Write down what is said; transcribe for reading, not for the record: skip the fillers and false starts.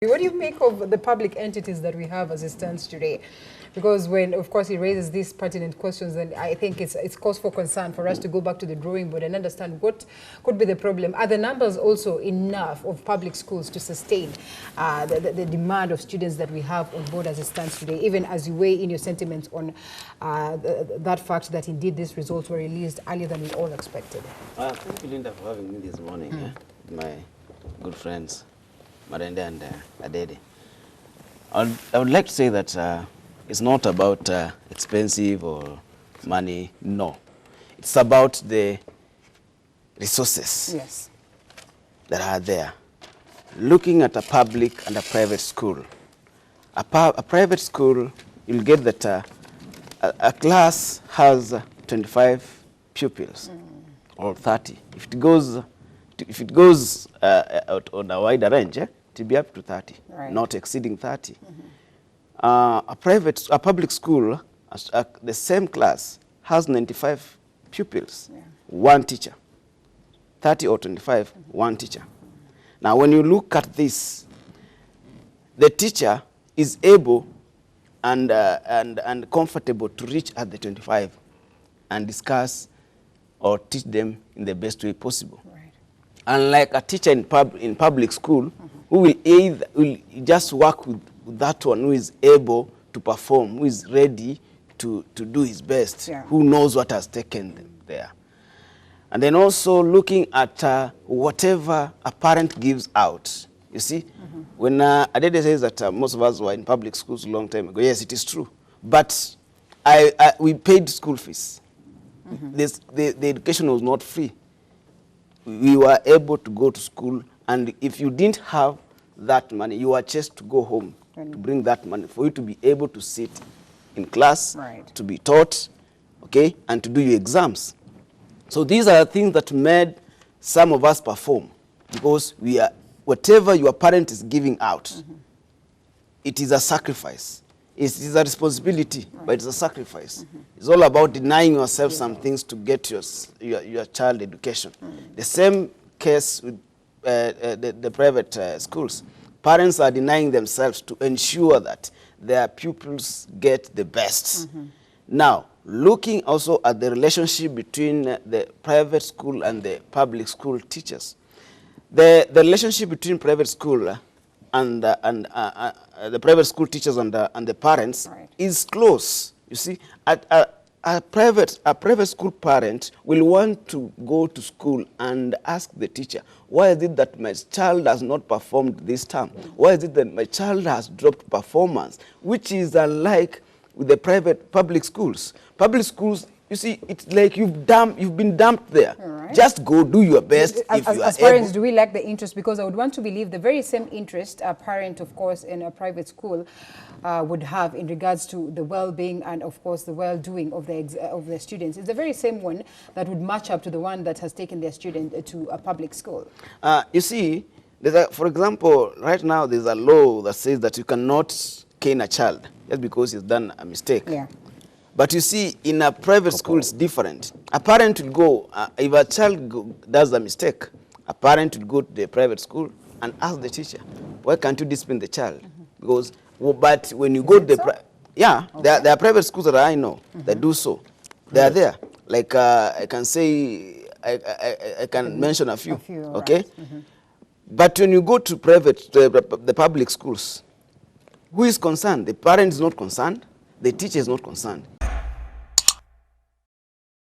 What do you make of the public entities that we have as it stands today? Because when, of course, he raises these pertinent questions, then I think it's cause for concern for us to go back to the drawing board and understand what could be the problem. Are the numbers also enough of public schools to sustain the demand of students that we have on board as it stands today, even as you weigh in your sentiments on that fact that indeed these results were released earlier than we all expected? Thank you, Linda, for having me this morning, my good friends, Marende and Adede. I would like to say that it's not about expensive or money, no. It's about the resources that are there. Looking at a public and a private school. A private school, you'll get that a class has 25 pupils or 30. If it goes out on a wider range, to be up to 30, not exceeding 30. A public school, the same class, has 95 pupils, one teacher. 30 or 25, one teacher. Now, when you look at this, the teacher is able and comfortable to reach at the 25 and discuss or teach them in the best way possible. Unlike a teacher in public school, who will just work with that one who is able to perform, who is ready to do his best, who knows what has taken them there. And then also looking at whatever a parent gives out. You see, when Adede says that most of us were in public schools a long time ago, yes, it is true. But we paid school fees. The education was not free. We were able to go to school, and if you didn't have that money, you were just to go home to bring that money for you to be able to sit in class, to be taught, okay, and to do your exams. So these are the things that made some of us perform, because we are, whatever your parent is giving out, it is a sacrifice. It is a responsibility, but it's a sacrifice. It's all about denying yourself some things to get your child education. The same case with the private schools. Parents are denying themselves to ensure that their pupils get the best. Now, looking also at the relationship between the private school and the public school teachers. The relationship between private school and the private school teachers and the parents is close. You see, a private school parent will want to go to school and ask the teacher, why is it that my child has not performed this term? Why is it that my child has dropped performance? Which is unlike with the public schools. Public schools, you see, it's like you've been dumped there. Just go do your best if you are as parents, do we lack the interest? Because I would want to believe the very same interest a parent, of course, in a private school would have in regards to the well-being and, of course, the well-doing of the students. It's the very same one that would match up to the one that has taken their student to a public school. You see, for example, right now there's a law that says that you cannot cane a child just because he's done a mistake. But you see, in a private school, it's different. A parent will go, if a child does a mistake, a parent will go to the private school and ask the teacher, why can't you discipline the child? Because, but when you go to the, there are private schools that I know that do so. They are there. Like I can say, I can mention a few, okay? But when you go to the public schools, who is concerned? The parent is not concerned. The teacher is not concerned.